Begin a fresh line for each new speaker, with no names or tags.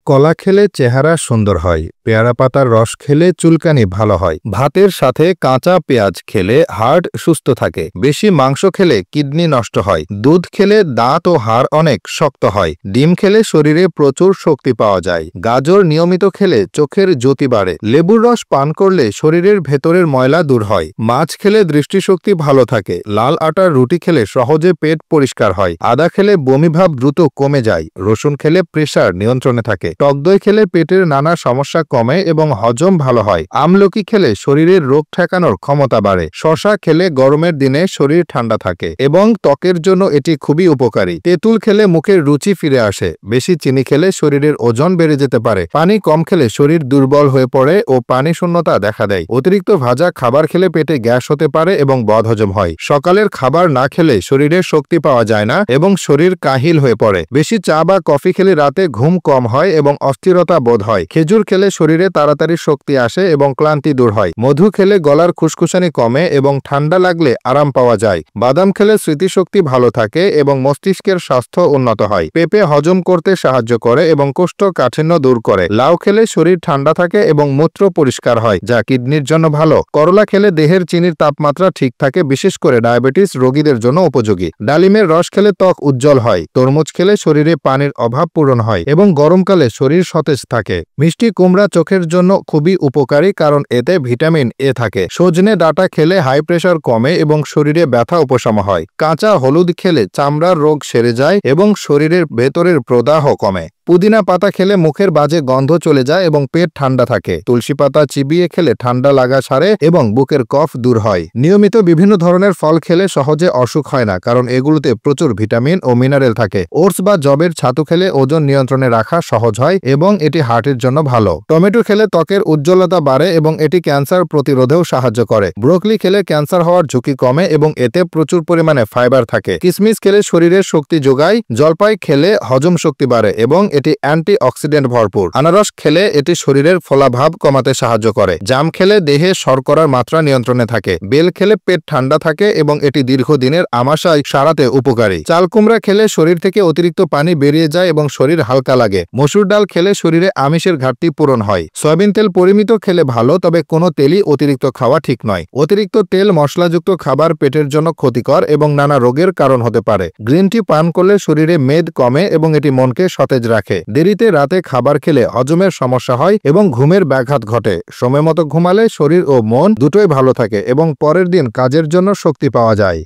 কলা খেলে চেহারা সুন্দর হয়, পেয়ারা পাতার রস খেলে চুলকানি ভালো হয়, ভাতের সাথে কাঁচা পেঁয়াজ খেলে হার্ট সুস্থ থাকে, বেশি মাংস খেলে কিডনি নষ্ট হয়, দুধ খেলে দাঁত ও হাড় অনেক শক্ত হয়, ডিম খেলে শরীরে প্রচুর শক্তি পাওয়া যায়, গাজর নিয়মিত খেলে চোখের জ্যোতি বাড়ে, লেবুর রস পান করলে শরীরের ভেতরের ময়লা দূর হয়, মাছ খেলে দৃষ্টিশক্তি ভালো থাকে, লাল আটার রুটি খেলে সহজে পেট পরিষ্কার হয়, আদা খেলে বমিভাব দ্রুত কমে যায়, রসুন খেলে প্রেসার নিয়ন্ত্রণে থাকে, টক দই খেলে পেটের নানা সমস্যা কমে এবং হজম ভালো হয়, আমলকি খেলে শরীরের রোগ ঠেকানোর ক্ষমতা বাড়ে, শশা খেলে গরমের দিনে শরীর ঠান্ডা থাকে এবং ত্বকের জন্য এটি খুবই উপকারী, তেঁতুল খেলে মুখের রুচি ফিরে আসে, বেশি চিনি খেলে শরীরের ওজন বেড়ে যেতে পারে, পানি কম খেলে শরীর দুর্বল হয়ে পড়ে ও পানি শূন্যতা দেখা দেয়, অতিরিক্ত ভাজা খাবার খেলে পেটে গ্যাস হতে পারে এবং বদহজম হয়, সকালের খাবার না খেলে শরীরে শক্তি পাওয়া যায় না এবং শরীর কাহিল হয়ে পড়ে, বেশি চা বা কফি খেলে রাতে ঘুম কম হয় এবং অস্থিরতা বোধ হয়, খেজুর খেলে শরীরে তাড়াতাড়ি শক্তি আসে এবং ক্লান্তি দূর হয়, মধু খেলে গলার খুশখুশানি কমে এবং ঠান্ডা লাগলে আরাম পাওয়া যায়, বাদাম খেলে স্মৃতিশক্তি ভালো থাকে এবং মস্তিষ্কের স্বাস্থ্য উন্নত হয়, পেঁপে হজম করতে সাহায্য করে এবং কোষ্ঠকাঠিন্য দূর করে, লাউ খেলে শরীর ঠান্ডা থাকে এবং মূত্র পরিষ্কার হয় যা কিডনির জন্য ভালো, করলা খেলে দেহের চিনির তাপমাত্রা ঠিক থাকে, বিশেষ করে ডায়াবেটিস রোগীদের জন্য উপযোগী, ডালিমের রস খেলে ত্বক উজ্জ্বল হয়, তরমুজ খেলে শরীরে পানির অভাব পূরণ হয় এবং গরমকালে শরীর সতেজ থাকে, মিষ্টি কুমড়া চোখের জন্য খুবই উপকারী কারণ এতে ভিটামিন এ থাকে, সজনে ডাঁটা খেলে হাই প্রেশার কমে এবং শরীরে ব্যথা উপশম হয়, কাঁচা হলুদ খেলে চামড়ার রোগ সেরে যায় এবং শরীরের ভেতরের প্রদাহ কমে, পুদিনা পাতা খেলে মুখের বাজে গন্ধ চলে যায় এবং পেট ঠান্ডা থাকে, তুলসী পাতা চিবিয়ে খেলে ঠান্ডা লাগা সারে এবং বুকের কফ দূর হয়, নিয়মিত বিভিন্ন ধরনের ফল খেলে সহজে অসুখ হয় না কারণ এগুলোতে প্রচুর ভিটামিন ও মিনারেল থাকে, ওটস বা জবের ছাতু খেলে ওজন নিয়ন্ত্রণে রাখা সহজ হয় এবং এটি হার্টের জন্য ভালো, টমেটো খেলে ত্বকের উজ্জ্বলতা বাড়ে এবং এটি ক্যান্সার প্রতিরোধেও সাহায্য করে, ব্রোকলি খেলে ক্যান্সার হওয়ার ঝুঁকি কমে এবং এতে প্রচুর পরিমাণে ফাইবার থাকে, কিশমিশ খেলে শরীরের শক্তি যোগায়, জলপাই খেলে হজম শক্তি বাড়ে এবং এটি অ্যান্টি অক্সিডেন্ট ভরপুর, আনারস খেলে এটি শরীরের ফোলাভাব কমাতে সাহায্য করে, জাম খেলে দেহে শর্করার মাত্রা নিয়ন্ত্রণে থাকে, বেল খেলে পেট ঠান্ডা থাকে এবং এটি দীর্ঘদিনের আমাশয় সারাতে উপকারী, চাল কুমড়া খেলে শরীর থেকে অতিরিক্ত পানি বেরিয়ে যায় এবং শরীর হালকা লাগে, মসুর ডাল খেলে শরীরে আমিষের ঘাটতি পূরণ হয়, সয়াবিন তেল পরিমিত খেলে ভালো তবে কোনো তেলই অতিরিক্ত খাওয়া ঠিক নয়, অতিরিক্ত তেল মশলাযুক্ত খাবার পেটের জন্য ক্ষতিকর এবং নানা রোগের কারণ হতে পারে, গ্রিন টি পান করলে শরীরে মেদ কমে এবং এটি মনকে সতেজ রাখে, দেরিতে রাতে খাবার খেলে হজমের সমস্যা হয় এবং ঘুমের ব্যাঘাত ঘটে, সময়মতো ঘুমালে শরীর ও মন দুটোই ভালো থাকে এবং পরের দিন কাজের জন্য শক্তি পাওয়া যায়।